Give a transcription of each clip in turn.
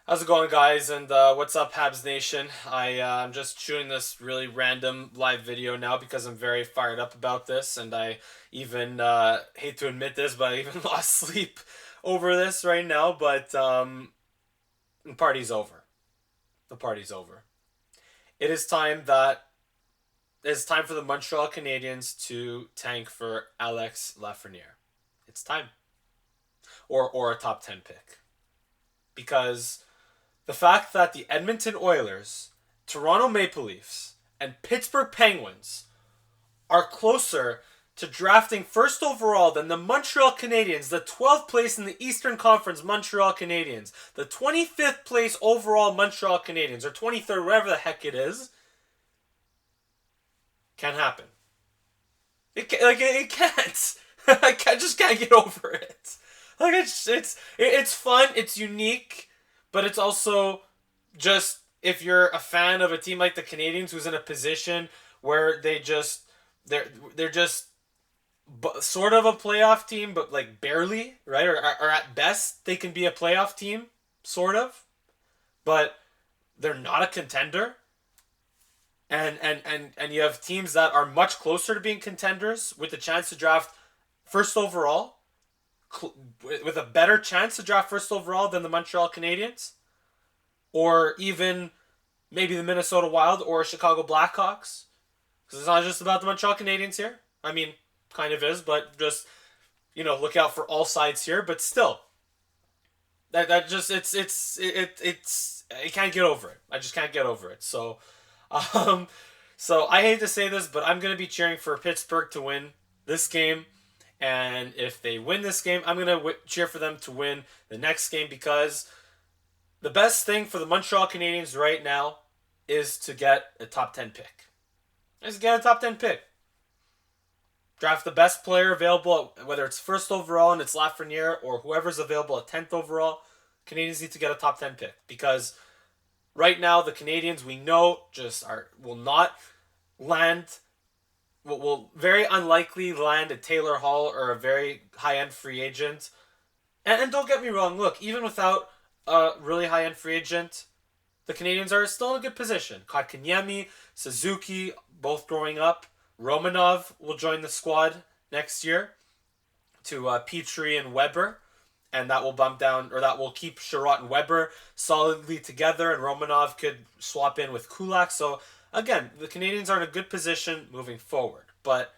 How's it going, guys? And what's up, Habs Nation? I'm just shooting this really random live video now because I'm very fired up about this, and I even hate to admit this, but I even lost sleep over this right now. But the party's over. The party's over. It is time that it is time for the Montreal Canadiens to tank for Alex Lafreniere. It's time, or a top 10 pick, because the fact that the Edmonton Oilers, Toronto Maple Leafs, and Pittsburgh Penguins are closer to drafting first overall than the Montreal Canadiens, the 12th place in the Eastern Conference Montreal Canadiens, the 25th place overall Montreal Canadiens, or 23rd, whatever the heck it is, can happen. It can't. Just can't get over it. It's fun. It's unique, but it's also just if you're a fan of a team like the Canadiens, who's in a position where they're just sort of a playoff team, but like barely, right? Or at best they can be a playoff team, sort of, but they're not a contender. And you have teams that are much closer to being contenders with the chance to draft first overall, with a better chance to draft first overall than the Montreal Canadiens, or even maybe the Minnesota Wild or Chicago Blackhawks. Because it's not just about the Montreal Canadiens here. I mean, kind of is, but just, look out for all sides here. But still, that just it's I can't get over it. I just can't get over it. Um, so I hate to say this, but I'm gonna be cheering for Pittsburgh to win this game. And if they win this game, I'm going to cheer for them to win the next game, because the best thing for the Montreal Canadiens right now is to get a top 10 pick. Is get a top 10 pick. Draft the best player available, whether it's first overall and it's Lafreniere, or whoever's available at 10th overall. Canadiens need to get a top 10 pick, because right now the Canadiens, we know, will not land, will very unlikely land a Taylor Hall or a very high-end free agent. And don't get me wrong, look, even without a really high-end free agent, the Canadiens are still in a good position. Kotkaniemi, Suzuki, both growing up. Romanov will join the squad next year to Petrie and Weber. And that will bump down, or that will keep Sherratt and Weber solidly together, and Romanov could swap in with Kulak. So again, the Canadiens are in a good position moving forward. But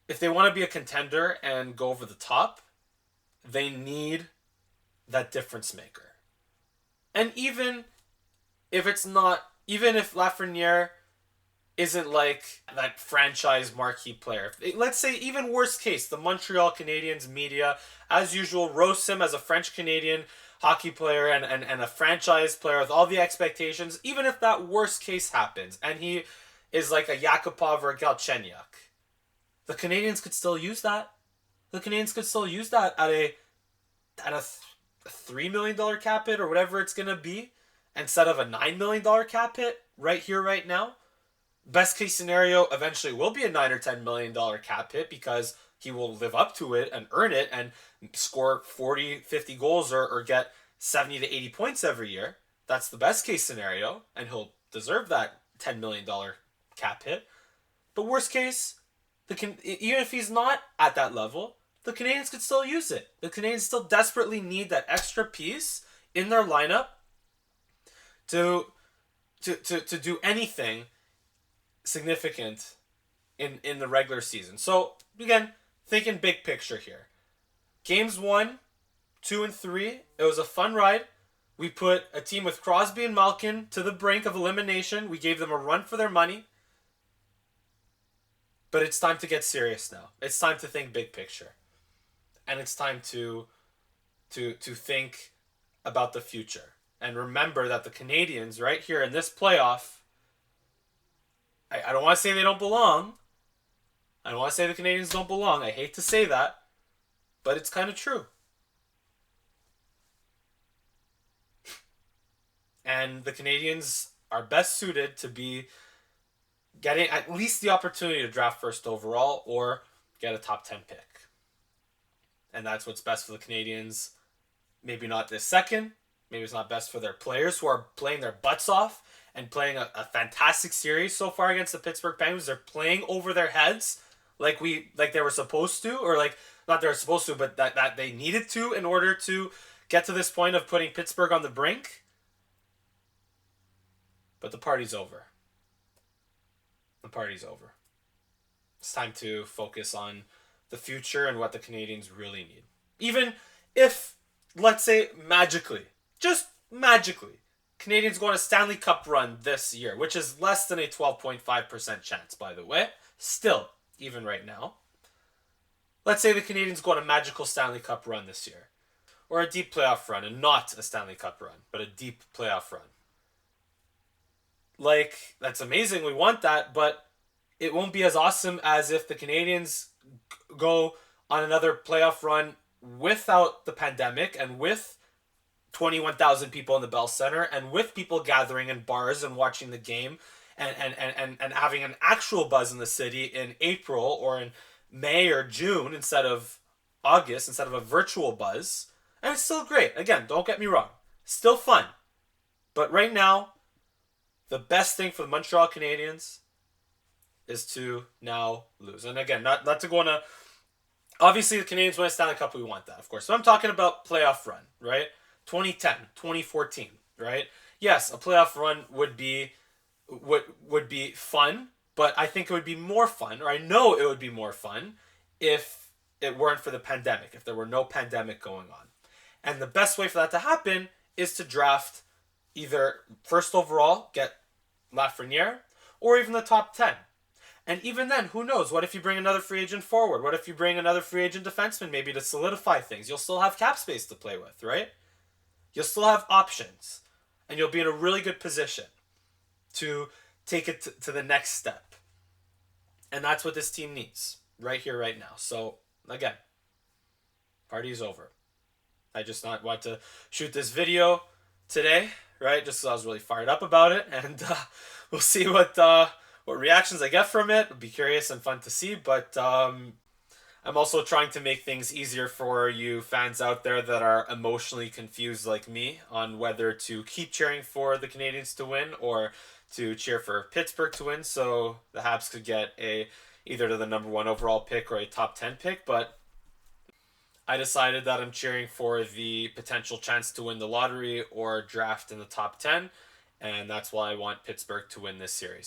if they want to be a contender and go over the top, they need that difference maker. And even if Lafreniere isn't like that franchise marquee player, let's say, even worst case, the Montreal Canadiens media, as usual, roasts him as a French-Canadian hockey player and a franchise player with all the expectations. Even if that worst case happens and he is like a Yakupov or a Galchenyuk, the Canadiens could still use that. The Canadiens could still use that at a $3 million cap hit, or whatever it's going to be, instead of a $9 million cap hit right here, right now. Best case scenario eventually will be a $9 or $10 million cap hit, because he will live up to it and earn it and score 40, 50 goals, or get 70 to 80 points every year. That's the best case scenario, and he'll deserve that $10 million cap hit. But worst case, even if he's not at that level, the Canadiens could still use it. The Canadiens still desperately need that extra piece in their lineup to do anything significant in the regular season. So again, thinking big picture here. Games 1, 2, and 3, it was a fun ride. We put a team with Crosby and Malkin to the brink of elimination. We gave them a run for their money. But it's time to get serious now. It's time to think big picture. And it's time to think about the future. And remember that the Canadiens, right here in this playoff, I don't want to say they don't belong. I don't want to say the Canadiens don't belong. I hate to say that, but it's kind of true. And the Canadiens are best suited to be getting at least the opportunity to draft first overall or get a top 10 pick. And that's what's best for the Canadiens Maybe not this second. Maybe it's not best for their players who are playing their butts off and playing a fantastic series so far against the Pittsburgh Penguins. They're playing over their heads like they were supposed to, or like not they were supposed to, but that they needed to in order to get to this point of putting Pittsburgh on the brink. But the party's over. The party's over. It's time to focus on the future and what the Canadiens really need. Even if, let's say, magically, just magically, Canadiens go on a Stanley Cup run this year, which is less than a 12.5% chance, by the way. Still, even right now. Let's say the Canadiens go on a magical Stanley Cup run this year. Or a deep playoff run, and not a Stanley Cup run, but a deep playoff run. Like, that's amazing, we want that, but it won't be as awesome as if the Canadiens go on another playoff run without the pandemic and with 21,000 people in the Bell Center and with people gathering in bars and watching the game and having an actual buzz in the city in April or in May or June instead of August, instead of a virtual buzz. And it's still great. Again, don't get me wrong. Still fun. But right now, the best thing for the Montreal Canadiens is to now lose. And again, not to go on a... Obviously, the Canadiens win a Stanley Cup. We want that, of course. So I'm talking about playoff run, right? 2010, 2014, right? Yes, a playoff run would be fun, but I think it would be more fun, or I know it would be more fun, if it weren't for the pandemic, if there were no pandemic going on. And the best way for that to happen is to draft either first overall, get Lafreniere, or even the top 10. And even then, who knows? What if you bring another free agent forward? What if you bring another free agent defenseman maybe to solidify things? You'll still have cap space to play with, right? You'll still have options. And you'll be in a really good position to take it to the next step. And that's what this team needs right here, right now. So, again, party's over. I just not want to shoot this video today, right? Just so I was really fired up about it. And we'll see what reactions I get from it. It'll be curious and fun to see. But I'm also trying to make things easier for you fans out there that are emotionally confused like me on whether to keep cheering for the Canadiens to win or to cheer for Pittsburgh to win, so the Habs could get either to the number 1 overall pick or a top 10 pick. But I decided that I'm cheering for the potential chance to win the lottery or draft in the top 10, and that's why I want Pittsburgh to win this series.